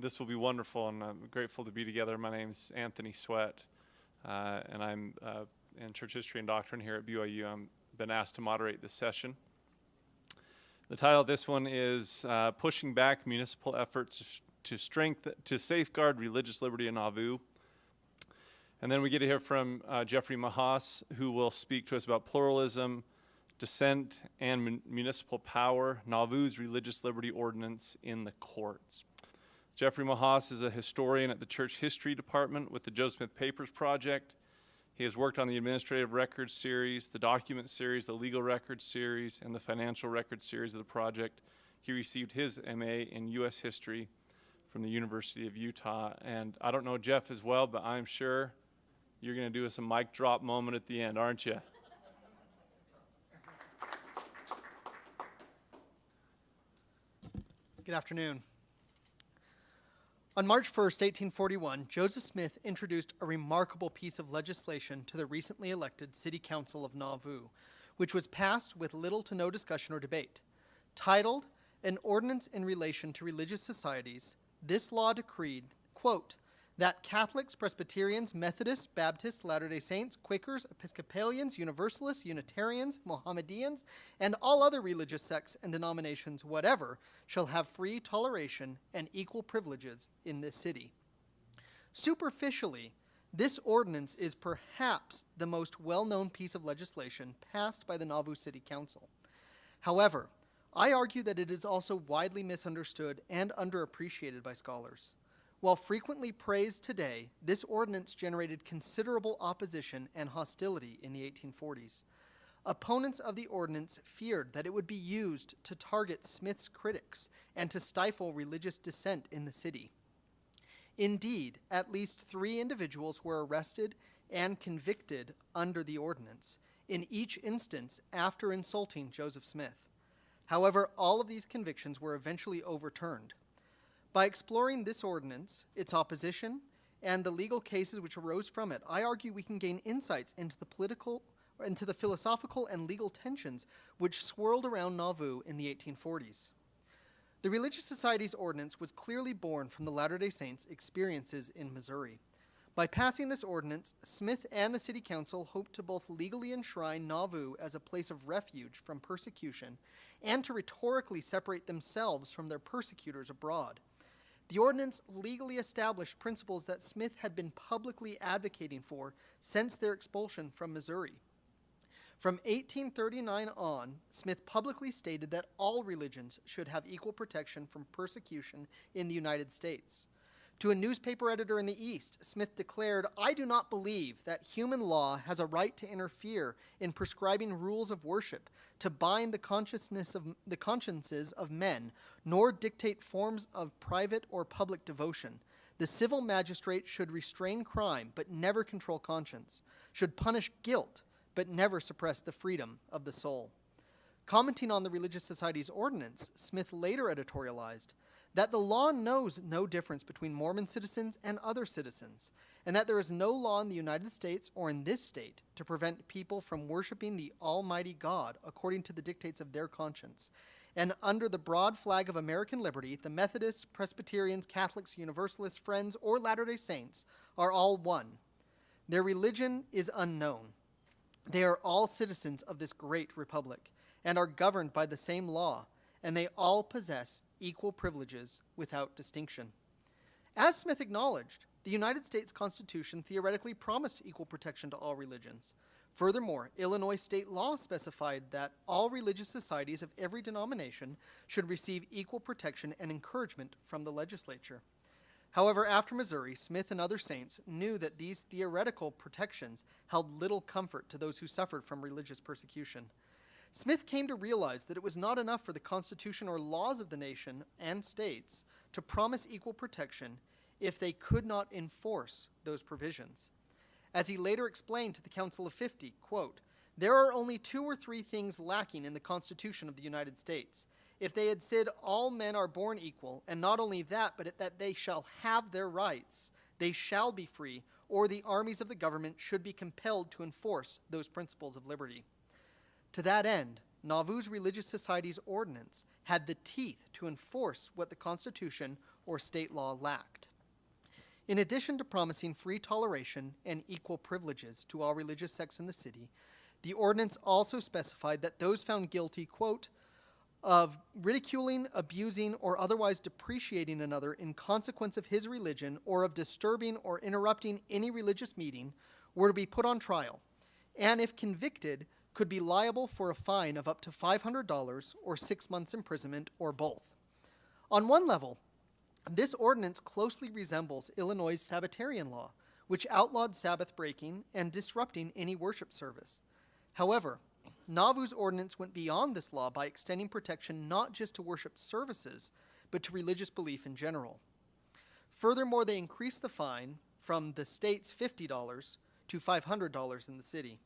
This will be wonderful, and I'm grateful to be together. My name's Anthony Sweat, and I'm in Church History and Doctrine here at BYU. I've been asked to moderate this session. The title of this one is Pushing Back Municipal Efforts to Safeguard Religious Liberty in Nauvoo. And then we get to hear from Jeffrey Mahas, who will speak to us about pluralism, dissent, and municipal power, Nauvoo's religious liberty ordinance in the courts. Jeffrey Mahas is a historian at the Church History Department with the Joseph Smith Papers Project. He has worked on the Administrative Records Series, the Document Series, the Legal Records Series, and the Financial Records Series of the project. He received his MA in U.S. History from the University of Utah. And I don't know Jeff as well, but I'm sure you're going to do us a mic drop moment at the end, aren't you? Good afternoon. On March 1st, 1841, Joseph Smith introduced a remarkable piece of legislation to the recently elected City Council of Nauvoo, which was passed with little to no discussion or debate. Titled, An Ordinance in Relation to Religious Societies, this law decreed, quote, that Catholics, Presbyterians, Methodists, Baptists, Latter-day Saints, Quakers, Episcopalians, Universalists, Unitarians, Mohammedans, and all other religious sects and denominations whatever shall have free toleration and equal privileges in this city. Superficially, this ordinance is perhaps the most well-known piece of legislation passed by the Nauvoo City Council. However, I argue that it is also widely misunderstood and underappreciated by scholars. While frequently praised today, this ordinance generated considerable opposition and hostility in the 1840s. Opponents of the ordinance feared that it would be used to target Smith's critics and to stifle religious dissent in the city. Indeed, at least 3 individuals were arrested and convicted under the ordinance, in each instance after insulting Joseph Smith. However, all of these convictions were eventually overturned. By exploring this ordinance, its opposition, and the legal cases which arose from it, I argue we can gain insights into the philosophical and legal tensions which swirled around Nauvoo in the 1840s. The Religious Societies Ordinance was clearly born from the Latter-day Saints' experiences in Missouri. By passing this ordinance, Smith and the City Council hoped to both legally enshrine Nauvoo as a place of refuge from persecution and to rhetorically separate themselves from their persecutors abroad. The ordinance legally established principles that Smith had been publicly advocating for since their expulsion from Missouri. From 1839 on, Smith publicly stated that all religions should have equal protection from persecution in the United States. To a newspaper editor in the East, Smith declared, I do not believe that human law has a right to interfere in prescribing rules of worship, to bind the consciences of men, nor dictate forms of private or public devotion. The civil magistrate should restrain crime, but never control conscience, should punish guilt, but never suppress the freedom of the soul. Commenting on the Religious Societies Ordinance, Smith later editorialized that the law knows no difference between Mormon citizens and other citizens, and that there is no law in the United States or in this state to prevent people from worshiping the Almighty God according to the dictates of their conscience. And under the broad flag of American liberty, the Methodists, Presbyterians, Catholics, Universalists, Friends, or Latter-day Saints are all one. Their religion is unknown. They are all citizens of this great republic and are governed by the same law, and they all possess equal privileges without distinction. As Smith acknowledged, the United States Constitution theoretically promised equal protection to all religions. Furthermore, Illinois state law specified that all religious societies of every denomination should receive equal protection and encouragement from the legislature. However, after Missouri, Smith and other saints knew that these theoretical protections held little comfort to those who suffered from religious persecution. Smith came to realize that it was not enough for the Constitution or laws of the nation and states to promise equal protection if they could not enforce those provisions. As he later explained to the Council of 50, quote, there are only 2 or 3 things lacking in the Constitution of the United States. If they had said all men are born equal, and not only that, but that they shall have their rights, they shall be free, or the armies of the government should be compelled to enforce those principles of liberty. To that end, Nauvoo's Religious Societies Ordinance had the teeth to enforce what the Constitution or state law lacked. In addition to promising free toleration and equal privileges to all religious sects in the city, the ordinance also specified that those found guilty, quote, of ridiculing, abusing, or otherwise depreciating another in consequence of his religion, or of disturbing or interrupting any religious meeting, were to be put on trial, and if convicted, could be liable for a fine of up to $500 or 6 months imprisonment, or both. On one level, this ordinance closely resembles Illinois' Sabbatarian law, which outlawed Sabbath breaking and disrupting any worship service. However, Nauvoo's ordinance went beyond this law by extending protection not just to worship services, but to religious belief in general. Furthermore, they increased the fine from the state's $50 to $500 in the city.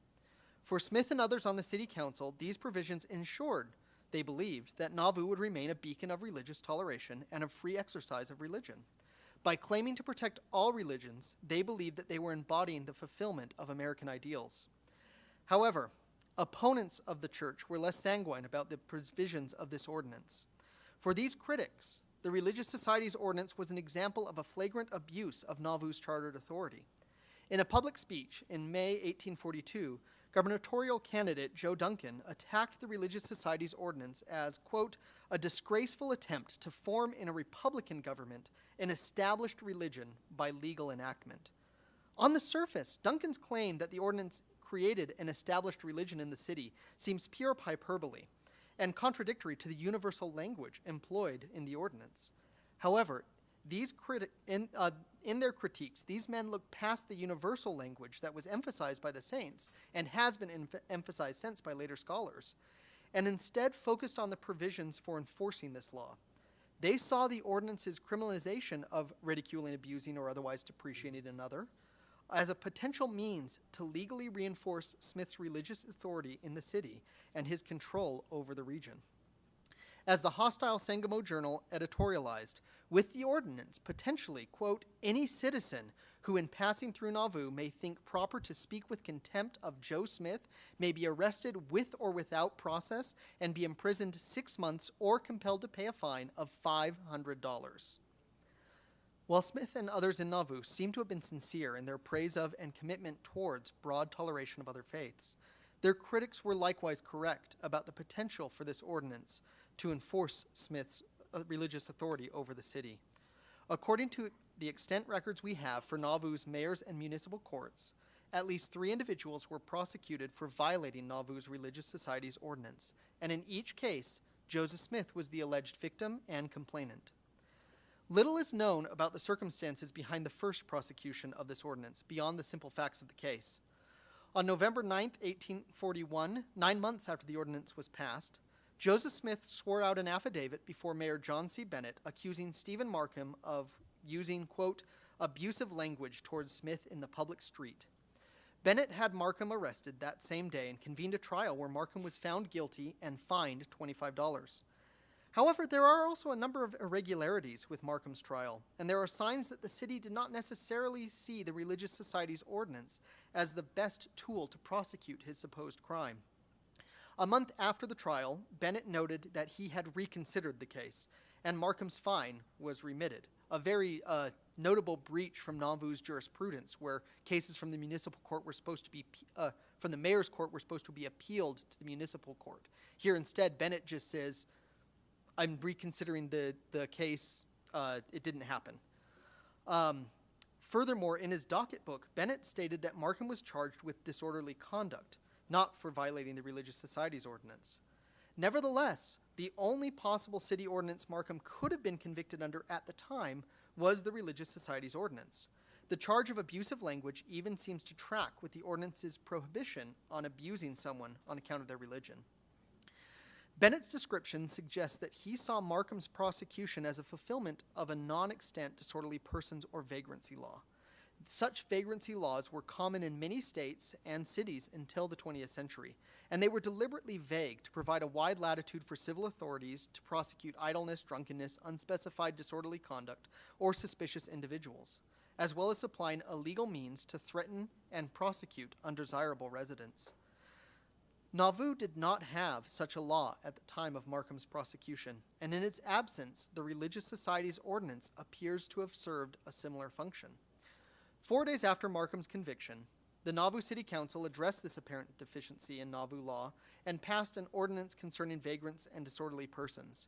For Smith and others on the city council, these provisions ensured, they believed, that Nauvoo would remain a beacon of religious toleration and of free exercise of religion. By claiming to protect all religions, they believed that they were embodying the fulfillment of American ideals. However, opponents of the church were less sanguine about the provisions of this ordinance. For these critics, the Religious Societies Ordinance was an example of a flagrant abuse of Nauvoo's chartered authority. In a public speech in May 1842, gubernatorial candidate Joe Duncan attacked the Religious Societies Ordinance as, quote, a disgraceful attempt to form in a Republican government an established religion by legal enactment. On the surface, Duncan's claim that the ordinance created an established religion in the city seems pure hyperbole and contradictory to the universal language employed in the ordinance. However, in their critiques, these men look past the universal language that was emphasized by the saints and has been emphasized since by later scholars, and instead focused on the provisions for enforcing this law. They saw the ordinance's criminalization of ridiculing, abusing, or otherwise depreciating another as a potential means to legally reinforce Smith's religious authority in the city and his control over the region. As the hostile Sangamo Journal editorialized, with the ordinance, potentially, quote, any citizen who in passing through Nauvoo may think proper to speak with contempt of Joe Smith may be arrested with or without process and be imprisoned 6 months or compelled to pay a fine of $500. While Smith and others in Nauvoo seem to have been sincere in their praise of and commitment towards broad toleration of other faiths, their critics were likewise correct about the potential for this ordinance to enforce Smith's religious authority over the city. According to the extant records we have for Nauvoo's mayors and municipal courts, at least 3 individuals were prosecuted for violating Nauvoo's Religious Societies Ordinance, and in each case, Joseph Smith was the alleged victim and complainant. Little is known about the circumstances behind the first prosecution of this ordinance, beyond the simple facts of the case. On November 9, 1841, 9 months after the ordinance was passed, Joseph Smith swore out an affidavit before Mayor John C. Bennett accusing Stephen Markham of using, quote, abusive language towards Smith in the public street. Bennett had Markham arrested that same day and convened a trial where Markham was found guilty and fined $25. However, there are also a number of irregularities with Markham's trial, and there are signs that the city did not necessarily see the Religious Societies Ordinance as the best tool to prosecute his supposed crime. A month after the trial, Bennett noted that he had reconsidered the case, and Markham's fine was remitted, a very notable breach from Nauvoo's jurisprudence, where cases from the municipal court were supposed to be, from the mayor's court were supposed to be appealed to the municipal court. Here instead, Bennett just says, I'm reconsidering the case, it didn't happen. Furthermore, in his docket book, Bennett stated that Markham was charged with disorderly conduct, not for violating the Religious Societies Ordinance. Nevertheless, the only possible city ordinance Markham could have been convicted under at the time was the Religious Societies Ordinance. The charge of abusive language even seems to track with the ordinance's prohibition on abusing someone on account of their religion. Bennett's description suggests that he saw Markham's prosecution as a fulfillment of a non-extant disorderly persons or vagrancy law. Such vagrancy laws were common in many states and cities until the 20th century, and they were deliberately vague to provide a wide latitude for civil authorities to prosecute idleness, drunkenness, unspecified disorderly conduct, or suspicious individuals, as well as supplying a legal means to threaten and prosecute undesirable residents. Nauvoo did not have such a law at the time of Markham's prosecution, and in its absence, the Religious Society's Ordinance appears to have served a similar function. 4 days after Markham's conviction, the Nauvoo City Council addressed this apparent deficiency in Nauvoo law and passed an ordinance concerning vagrants and disorderly persons.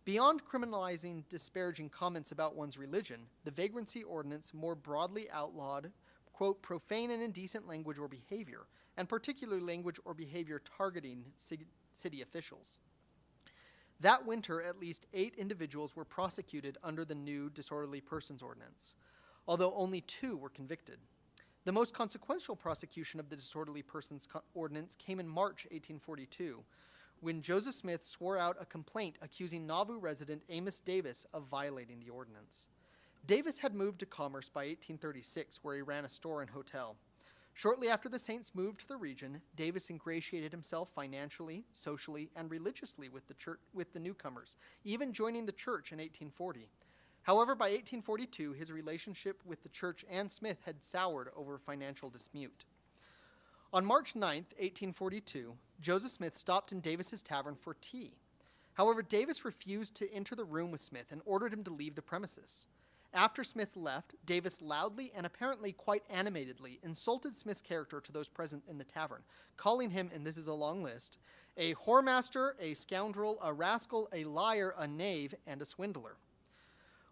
Beyond criminalizing disparaging comments about one's religion, the vagrancy ordinance more broadly outlawed, quote, profane and indecent language or behavior, and particularly language or behavior targeting city officials. That winter, at least 8 individuals were prosecuted under the new Disorderly Persons Ordinance, although only 2 were convicted. The most consequential prosecution of the Disorderly Persons Ordinance came in March 1842, when Joseph Smith swore out a complaint accusing Nauvoo resident Amos Davis of violating the ordinance. Davis had moved to Commerce by 1836, where he ran a store and hotel. Shortly after the Saints moved to the region, Davis ingratiated himself financially, socially, and religiously with the newcomers, even joining the church in 1840. However, by 1842, his relationship with the church and Smith had soured over a financial dispute. On March 9, 1842, Joseph Smith stopped in Davis's tavern for tea. However, Davis refused to enter the room with Smith and ordered him to leave the premises. After Smith left, Davis loudly and apparently quite animatedly insulted Smith's character to those present in the tavern, calling him, and this is a long list, a whoremaster, a scoundrel, a rascal, a liar, a knave, and a swindler.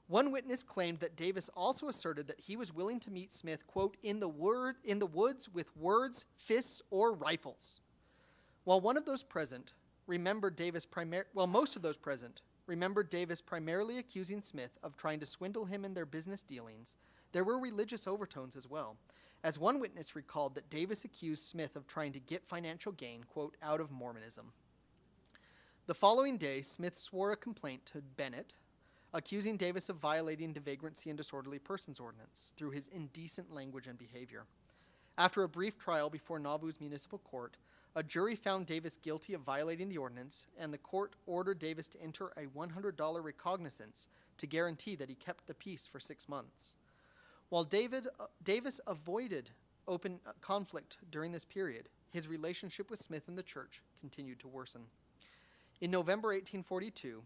One witness claimed that Davis also asserted that he was willing to meet Smith, quote, in the woods with words, fists, or rifles. While most of those present remembered Davis primarily accusing Smith of trying to swindle him in their business dealings, there were religious overtones as well, as one witness recalled that Davis accused Smith of trying to get financial gain, quote, out of Mormonism. The following day, Smith swore a complaint to Bennett, accusing Davis of violating the Vagrancy and Disorderly Persons Ordinance through his indecent language and behavior. After a brief trial before Nauvoo's municipal court, a jury found Davis guilty of violating the ordinance, and the court ordered Davis to enter a $100 recognizance to guarantee that he kept the peace for 6 months. While Davis avoided open conflict during this period, his relationship with Smith and the church continued to worsen. In November 1842,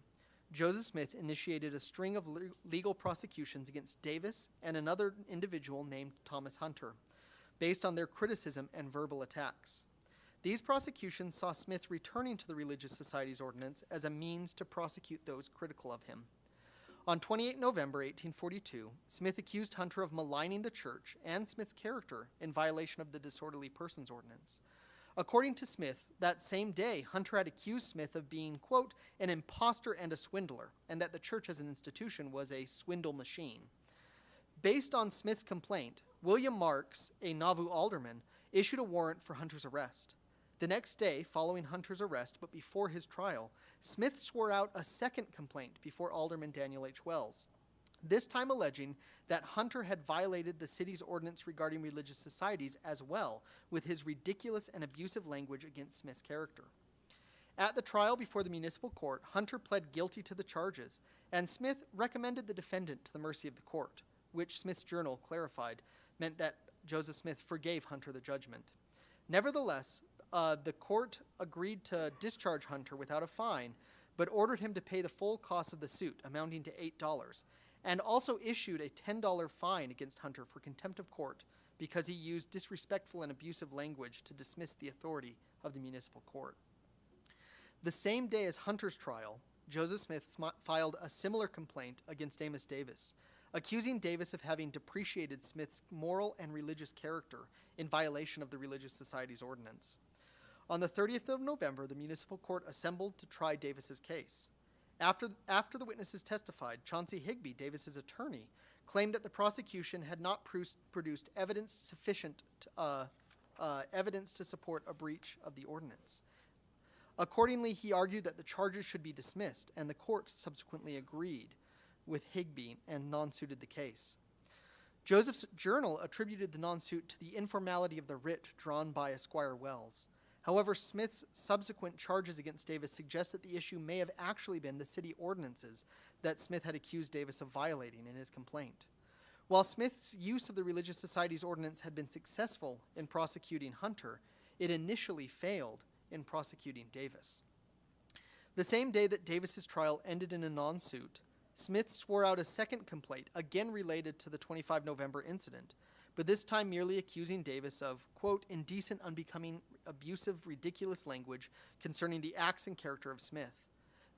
Joseph Smith initiated a string of legal prosecutions against Davis and another individual named Thomas Hunter, based on their criticism and verbal attacks. These prosecutions saw Smith returning to the Religious Society's Ordinance as a means to prosecute those critical of him. On 28 November 1842, Smith accused Hunter of maligning the church and Smith's character in violation of the Disorderly Persons Ordinance. According to Smith, that same day, Hunter had accused Smith of being, quote, an impostor and a swindler, and that the church as an institution was a swindle machine. Based on Smith's complaint, William Marks, a Nauvoo alderman, issued a warrant for Hunter's arrest. The next day, following Hunter's arrest, but before his trial, Smith swore out a second complaint before Alderman Daniel H. Wells, this time alleging that Hunter had violated the city's ordinance regarding religious societies as well, with his ridiculous and abusive language against Smith's character. At the trial before the municipal court, Hunter pled guilty to the charges, and Smith recommended the defendant to the mercy of the court, which Smith's journal clarified meant that Joseph Smith forgave Hunter the judgment. Nevertheless, the court agreed to discharge Hunter without a fine, but ordered him to pay the full cost of the suit, amounting to $8, and also issued a $10 fine against Hunter for contempt of court because he used disrespectful and abusive language to dismiss the authority of the municipal court. The same day as Hunter's trial, Joseph Smith filed a similar complaint against Amos Davis, accusing Davis of having depreciated Smith's moral and religious character in violation of the Religious Society's Ordinance. On the 30th of November, the municipal court assembled to try Davis's case. After the witnesses testified, Chauncey Higbee, Davis's attorney, claimed that the prosecution had not produced evidence sufficient evidence to support a breach of the ordinance. Accordingly, he argued that the charges should be dismissed, and the court subsequently agreed with Higbee and non-suited the case. Joseph's journal attributed the non-suit to the informality of the writ drawn by Esquire Wells. However, Smith's subsequent charges against Davis suggest that the issue may have actually been the city ordinances that Smith had accused Davis of violating in his complaint. While Smith's use of the Religious Society's Ordinance had been successful in prosecuting Hunter, it initially failed in prosecuting Davis. The same day that Davis's trial ended in a non-suit, Smith swore out a second complaint, again related to the 25 November incident, but this time merely accusing Davis of, quote, indecent, unbecoming, abusive, ridiculous language concerning the acts and character of Smith.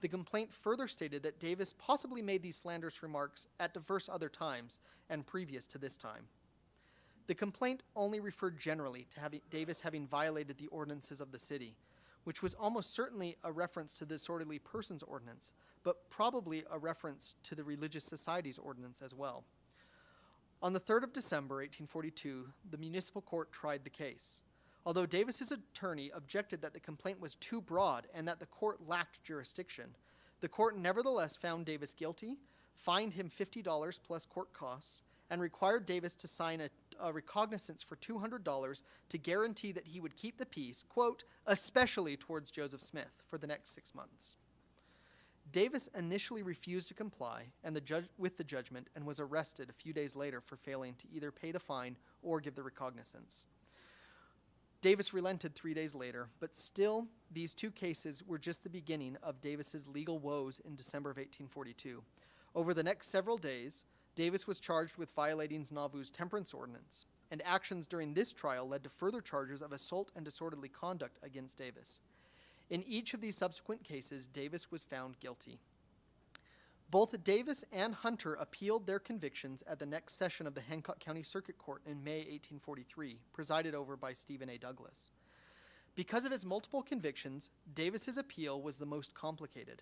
The complaint further stated that Davis possibly made these slanderous remarks at diverse other times and previous to this time. The complaint only referred generally to Davis having violated the ordinances of the city, which was almost certainly a reference to the Disorderly Persons Ordinance, but probably a reference to the Religious Societies Ordinance as well. On the 3rd of December, 1842, the municipal court tried the case. Although Davis's attorney objected that the complaint was too broad and that the court lacked jurisdiction, the court nevertheless found Davis guilty, fined him $50 plus court costs, and required Davis to sign a recognizance for $200 to guarantee that he would keep the peace, quote, especially towards Joseph Smith, for the next 6 months. Davis initially refused to comply with the judgment and was arrested a few days later for failing to either pay the fine or give the recognizance. Davis relented 3 days later, but still, these two cases were just the beginning of Davis's legal woes in December of 1842. Over the next several days, Davis was charged with violating Nauvoo's temperance ordinance, and actions during this trial led to further charges of assault and disorderly conduct against Davis. In each of these subsequent cases, Davis was found guilty. Both Davis and Hunter appealed their convictions at the next session of the Hancock County Circuit Court in May 1843, presided over by Stephen A. Douglas. Because of his multiple convictions, Davis's appeal was the most complicated.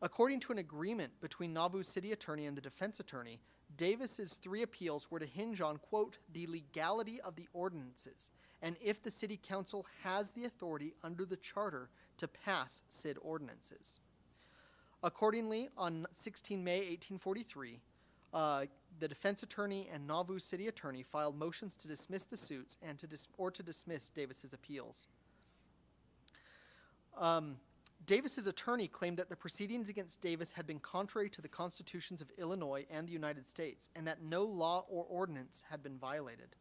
According to an agreement between Nauvoo's city attorney and the defense attorney, Davis's 3 appeals were to hinge on, quote, the legality of the ordinances, and if the city council has the authority under the charter to pass said ordinances. Accordingly, on 16 May 1843, the defense attorney and Nauvoo city attorney filed motions to dismiss the suits and to dismiss Davis's appeals. Davis's attorney claimed that the proceedings against Davis had been contrary to the constitutions of Illinois and the United States, and that no law or ordinance had been violated.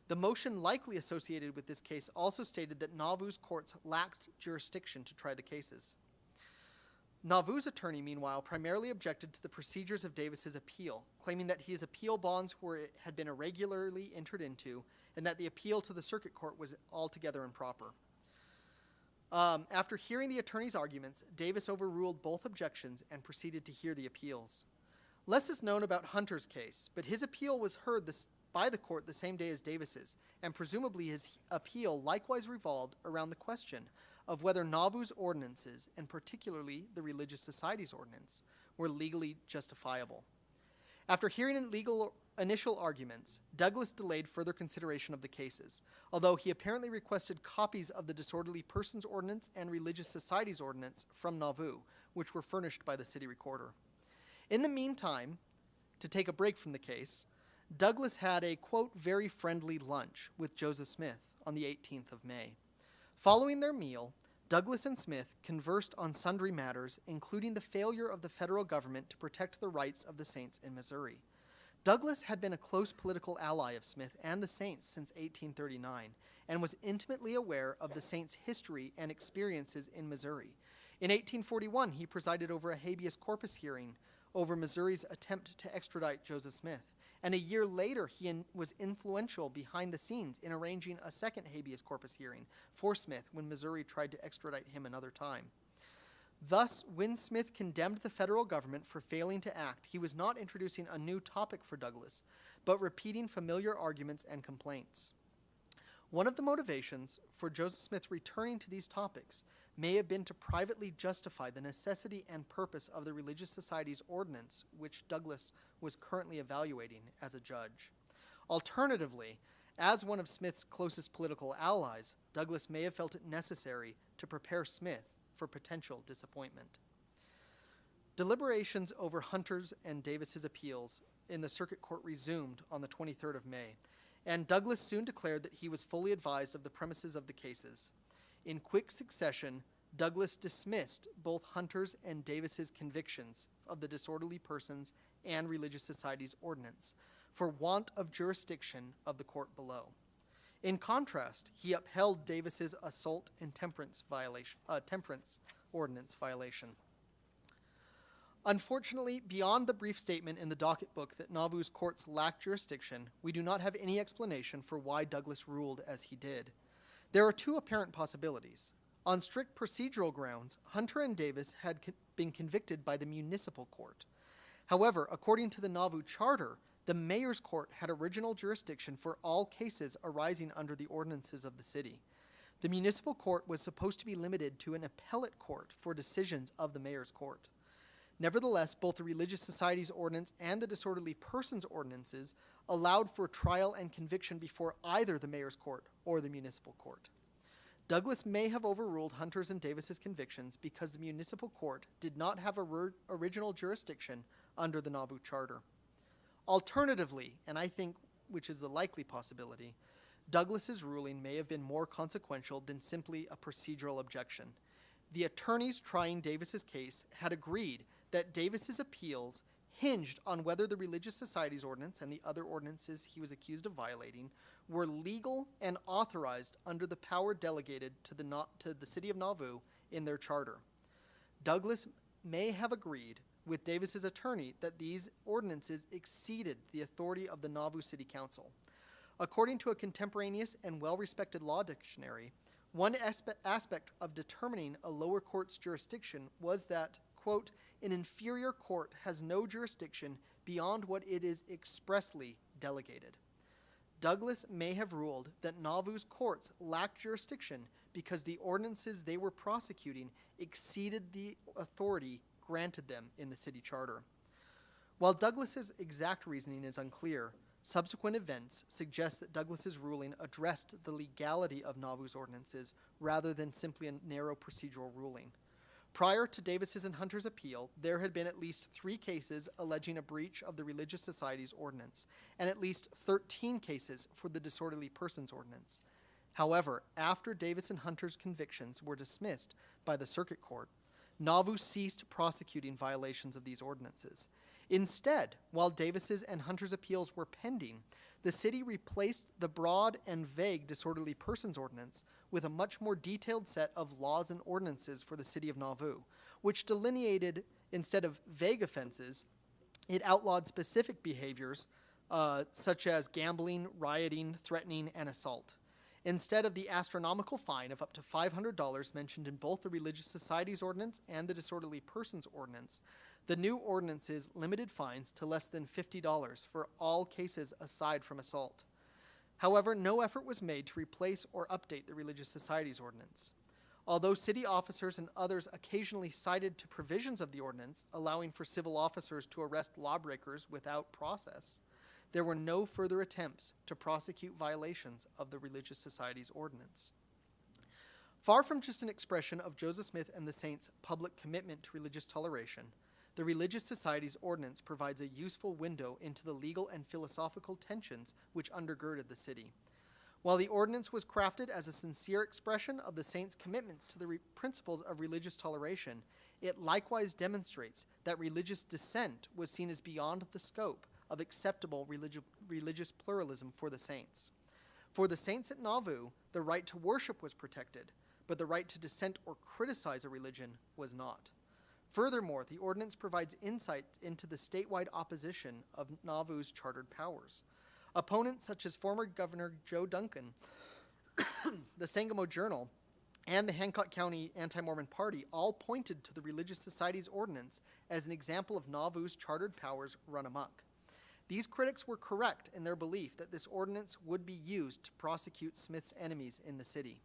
The motion likely associated with this case also stated that Nauvoo's courts lacked jurisdiction to try the cases. Nauvoo's attorney, meanwhile, primarily objected to the procedures of Davis's appeal, claiming that his appeal bonds had been irregularly entered into, and that the appeal to the circuit court was altogether improper. After hearing the attorney's arguments, Davis overruled both objections and proceeded to hear the appeals. Less is known about Hunter's case, but his appeal was heard by the court the same day as Davis's, and presumably his appeal likewise revolved around the question of whether Nauvoo's ordinances, and particularly the Religious Societies Ordinance, were legally justifiable. After hearing initial arguments, Douglas delayed further consideration of the cases, although he apparently requested copies of the Disorderly Persons Ordinance and Religious Societies Ordinance from Nauvoo, which were furnished by the city recorder. In the meantime, to take a break from the case, Douglas had a, quote, very friendly lunch with Joseph Smith on the 18th of May. Following their meal, Douglas and Smith conversed on sundry matters, including the failure of the federal government to protect the rights of the Saints in Missouri. Douglas had been a close political ally of Smith and the Saints since 1839, and was intimately aware of the Saints' history and experiences in Missouri. In 1841, he presided over a habeas corpus hearing over Missouri's attempt to extradite Joseph Smith, and a year later he was influential behind the scenes in arranging a second habeas corpus hearing for Smith when Missouri tried to extradite him another time. Thus, when Smith condemned the federal government for failing to act, he was not introducing a new topic for Douglas, but repeating familiar arguments and complaints. One of the motivations for Joseph Smith returning to these topics may have been to privately justify the necessity and purpose of the Religious Societies Ordinance, which Douglas was currently evaluating as a judge. Alternatively, as one of Smith's closest political allies, Douglas may have felt it necessary to prepare Smith for potential disappointment. Deliberations over Hunter's and Davis's appeals in the circuit court resumed on the 23rd of May, and Douglas soon declared that he was fully advised of the premises of the cases. In quick succession, Douglas dismissed both Hunter's and Davis's convictions of the Disorderly Persons and Religious Societies Ordinance for want of jurisdiction of the court below. In contrast, he upheld Davis's assault and temperance ordinance violation. Unfortunately, beyond the brief statement in the docket book that Nauvoo's courts lack jurisdiction, we do not have any explanation for why Douglas ruled as he did. There are two apparent possibilities. On strict procedural grounds, Hunter and Davis had been convicted by the municipal court. However, according to the Nauvoo Charter, the mayor's court had original jurisdiction for all cases arising under the ordinances of the city. The municipal court was supposed to be limited to an appellate court for decisions of the mayor's court. Nevertheless, both the Religious Societies Ordinance and the Disorderly Persons Ordinances allowed for trial and conviction before either the mayor's court or the municipal court. Douglas may have overruled Hunter's and Davis's convictions because the municipal court did not have original jurisdiction under the Nauvoo Charter. Alternatively, and I think which is the likely possibility, Douglas's ruling may have been more consequential than simply a procedural objection. The attorneys trying Davis's case had agreed that Davis's appeals hinged on whether the Religious Societies Ordinance and the other ordinances he was accused of violating were legal and authorized under the power delegated to the city of Nauvoo in their charter. Douglas may have agreed with Davis's attorney that these ordinances exceeded the authority of the Nauvoo City Council. According to a contemporaneous and well-respected law dictionary, one aspect of determining a lower court's jurisdiction was that, quote, an inferior court has no jurisdiction beyond what it is expressly delegated. Douglas may have ruled that Nauvoo's courts lacked jurisdiction because the ordinances they were prosecuting exceeded the authority granted them in the city charter. While Douglas's exact reasoning is unclear, subsequent events suggest that Douglas's ruling addressed the legality of Nauvoo's ordinances rather than simply a narrow procedural ruling. Prior to Davis's and Hunter's appeal, there had been at least 3 cases alleging a breach of the Religious Societies Ordinance, and at least 13 cases for the Disorderly Persons Ordinance. However, after Davis and Hunter's convictions were dismissed by the Circuit Court, Nauvoo ceased prosecuting violations of these ordinances. Instead, while Davis's and Hunter's appeals were pending, the city replaced the broad and vague Disorderly Persons Ordinance with a much more detailed set of laws and ordinances for the city of Nauvoo, which delineated, instead of vague offenses, it outlawed specific behaviors such as gambling, rioting, threatening, and assault. Instead of the astronomical fine of up to $500 mentioned in both the Religious Societies Ordinance and the Disorderly Persons Ordinance, the new ordinances limited fines to less than $50 for all cases aside from assault. However, no effort was made to replace or update the Religious Societies Ordinance. Although city officers and others occasionally cited to provisions of the ordinance allowing for civil officers to arrest lawbreakers without process, there were no further attempts to prosecute violations of the Religious Societies Ordinance. Far from just an expression of Joseph Smith and the Saints' public commitment to religious toleration, the Religious Societies Ordinance provides a useful window into the legal and philosophical tensions which undergirded the city. While the ordinance was crafted as a sincere expression of the Saints' commitments to the principles of religious toleration, it likewise demonstrates that religious dissent was seen as beyond the scope of acceptable religious pluralism for the Saints. For the Saints at Nauvoo, the right to worship was protected, but the right to dissent or criticize a religion was not. Furthermore, the ordinance provides insight into the statewide opposition of Nauvoo's chartered powers. Opponents such as former Governor Joe Duncan, the Sangamo Journal, and the Hancock County Anti-Mormon Party all pointed to the Religious Societies Ordinance as an example of Nauvoo's chartered powers run amok. These critics were correct in their belief that this ordinance would be used to prosecute Smith's enemies in the city.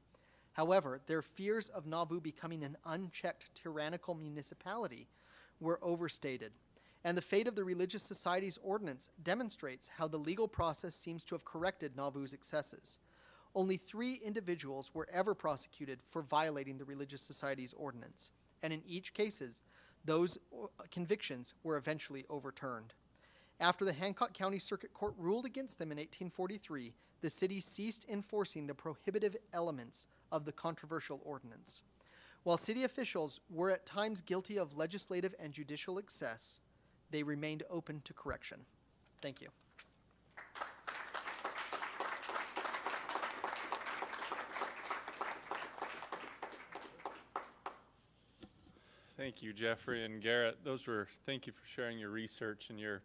However, their fears of Nauvoo becoming an unchecked tyrannical municipality were overstated, and the fate of the Religious Societies Ordinance demonstrates how the legal process seems to have corrected Nauvoo's excesses. Only 3 individuals were ever prosecuted for violating the Religious Societies Ordinance, and in each case, those convictions were eventually overturned. After the Hancock County Circuit Court ruled against them in 1843, the city ceased enforcing the prohibitive elements of the controversial ordinance. While city officials were at times guilty of legislative and judicial excess, they remained open to correction. Thank you. Thank you, Jeffrey and Garrett. Thank you for sharing your research and your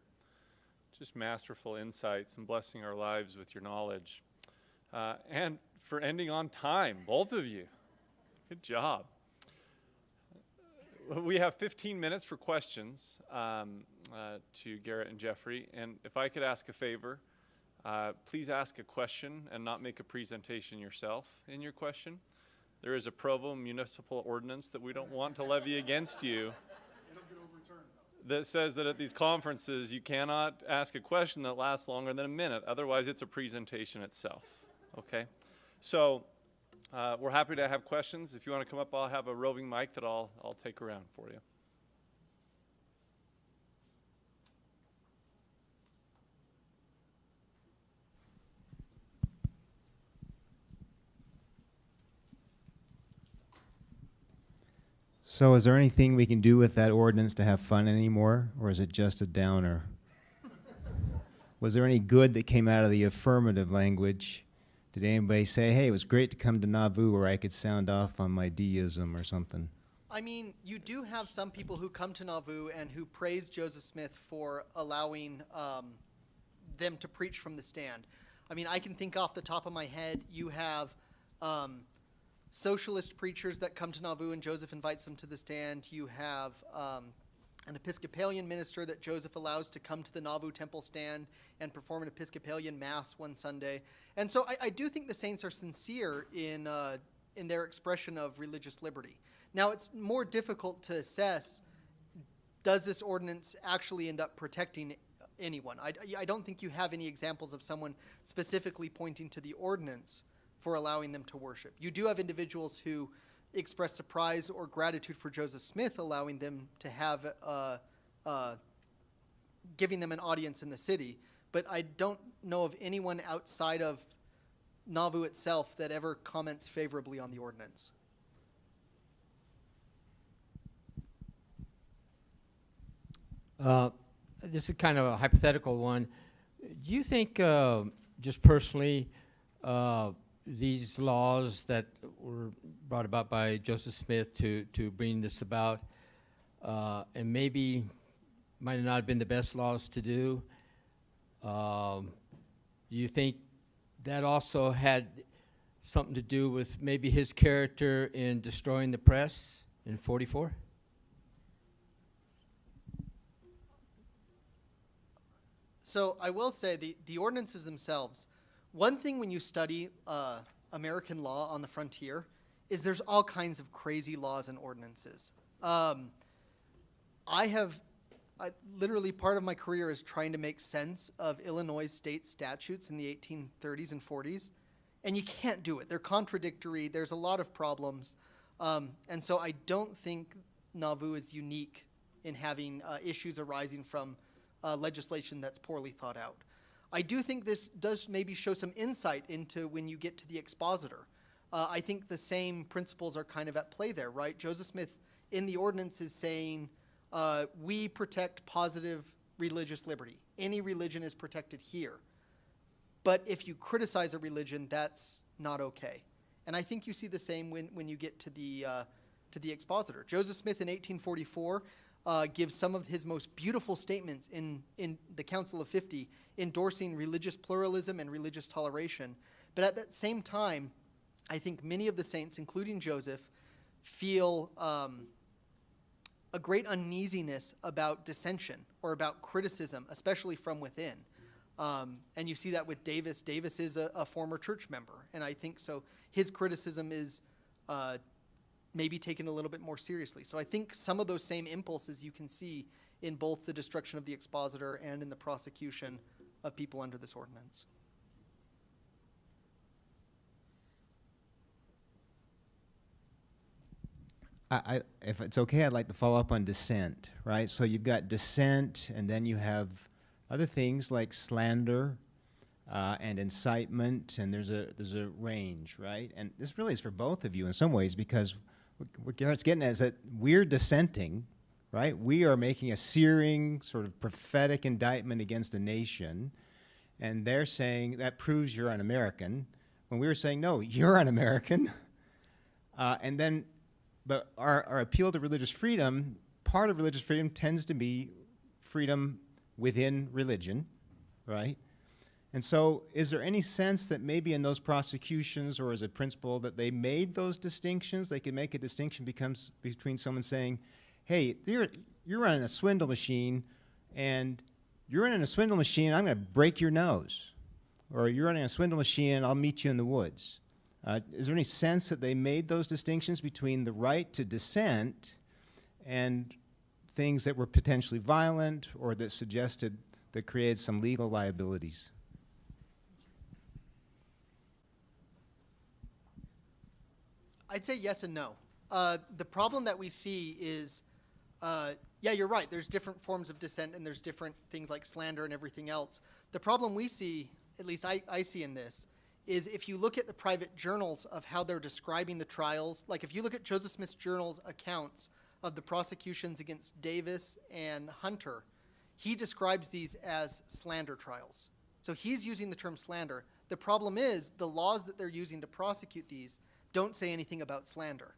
just masterful insights and blessing our lives with your knowledge. And for ending on time, both of you. Good job. We have 15 minutes for questions to Garrett and Jeffrey. And if I could ask a favor, please ask a question and not make a presentation yourself in your question. There is a Provo Municipal Ordinance that we don't want to levy against you that says that at these conferences you cannot ask a question that lasts longer than a minute. Otherwise, it's a presentation itself. Okay? So we're happy to have questions. If you want to come up, I'll have a roving mic that I'll take around for you. So is there anything we can do with that ordinance to have fun anymore, or is it just a downer? Was there any good that came out of the affirmative language? Did anybody say, hey, it was great to come to Nauvoo where I could sound off on my deism or something? I mean, you do have some people who come to Nauvoo and who praise Joseph Smith for allowing them to preach from the stand. I mean, I can think off the top of my head, you have socialist preachers that come to Nauvoo and Joseph invites them to the stand. You have an Episcopalian minister that Joseph allows to come to the Nauvoo temple stand and perform an Episcopalian mass one Sunday. And so I do think the saints are sincere in their expression of religious liberty. Now, it's more difficult to assess, does this ordinance actually end up protecting anyone? I don't think you have any examples of someone specifically pointing to the ordinance for allowing them to worship. You do have individuals who express surprise or gratitude for Joseph Smith, allowing them to have, giving them an audience in the city. But I don't know of anyone outside of Nauvoo itself that ever comments favorably on the ordinance. This is kind of a hypothetical one. Do you think, just personally, these laws that were brought about by Joseph Smith to bring this about, and maybe might not have been the best laws to do, do you think that also had something to do with maybe his character in destroying the press in '44? So I will say the ordinances themselves, one thing when you study American law on the frontier is there's all kinds of crazy laws and ordinances. Literally part of my career is trying to make sense of Illinois state statutes in the 1830s and 40s, and you can't do it. They're contradictory. There's a lot of problems. And so I don't think Nauvoo is unique in having issues arising from legislation that's poorly thought out. I do think this does maybe show some insight into when you get to the expositor. I think the same principles are kind of at play there, right? Joseph Smith in the ordinance is saying, we protect positive religious liberty. Any religion is protected here. But if you criticize a religion, that's not okay. And I think you see the same when you get to the expositor. Joseph Smith in 1844 gives some of his most beautiful statements in the Council of 50, endorsing religious pluralism and religious toleration. But at that same time, I think many of the saints, including Joseph, feel a great uneasiness about dissension or about criticism, especially from within. And you see that with Davis. Davis is a former church member, and I think so his criticism is maybe taken a little bit more seriously. So I think some of those same impulses you can see in both the destruction of the expositor and in the prosecution of people under this ordinance. If it's okay, I'd like to follow up on dissent, right? So you've got dissent, and then you have other things like slander and incitement, and there's a range, right? And this really is for both of you in some ways, because what Garrett's getting at is that we're dissenting, right? We are making a searing, sort of prophetic indictment against a nation, and they're saying that proves you're un-American, when we were saying, no, you're un-American. And then But our appeal to religious freedom, part of religious freedom tends to be freedom within religion, right? And so is there any sense that maybe in those prosecutions or as a principle that they made those distinctions? They could make a distinction between someone saying, hey, you're running a swindle machine, and you're running a swindle machine, I'm going to break your nose. Or you're running a swindle machine, and I'll meet you in the woods. Is there any sense that they made those distinctions between the right to dissent and things that were potentially violent or that suggested that created some legal liabilities? I'd say yes and no. The problem that we see is, yeah, you're right. There's different forms of dissent, and there's different things like slander and everything else. The problem we see, at least I see in this, is if you look at the private journals of how they're describing the trials, like if you look at Joseph Smith's journal's accounts of the prosecutions against Davis and Hunter, he describes these as slander trials. So he's using the term slander. The problem is the laws that they're using to prosecute these don't say anything about slander.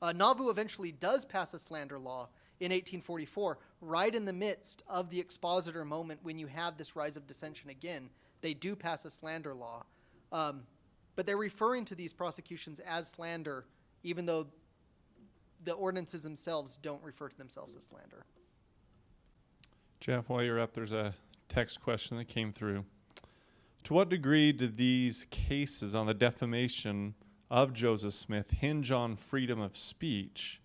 Nauvoo eventually does pass a slander law in 1844, right in the midst of the expositor moment when you have this rise of dissension again. They do pass a slander law. But they're referring to these prosecutions as slander, even though the ordinances themselves don't refer to themselves as slander. Jeff, while you're up, there's a text question that came through. To what degree did these cases on the defamation of Joseph Smith hinge on freedom of speech,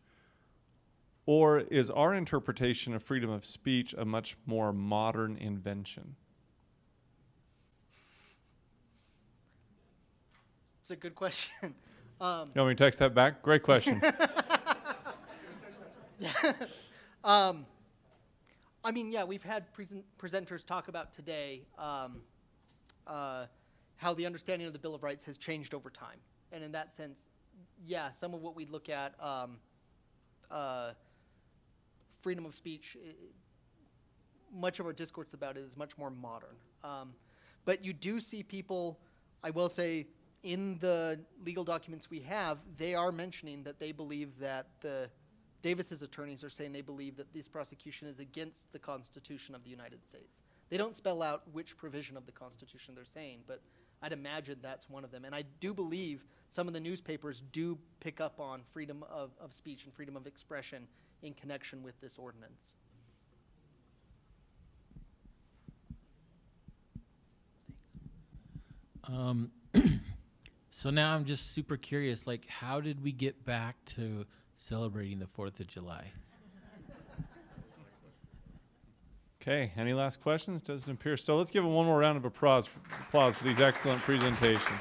or is our interpretation of freedom of speech a much more modern invention? It's a good question. You want me to text that back? Great question. I mean, yeah, we've had presenters talk about today how the understanding of the Bill of Rights has changed over time. And in that sense, yeah, some of what we look at, freedom of speech, much of our discourse about it is much more modern. But you do see people, I will say, in the legal documents we have, they are mentioning that they believe that Davis's attorneys are saying they believe that this prosecution is against the Constitution of the United States. They don't spell out which provision of the Constitution they're saying, but I'd imagine that's one of them. And I do believe some of the newspapers do pick up on freedom of speech and freedom of expression in connection with this ordinance. So now I'm just super curious, like, how did we get back to celebrating the 4th of July? Okay, any last questions? Doesn't appear so. Let's give them one more round of applause for these excellent presentations.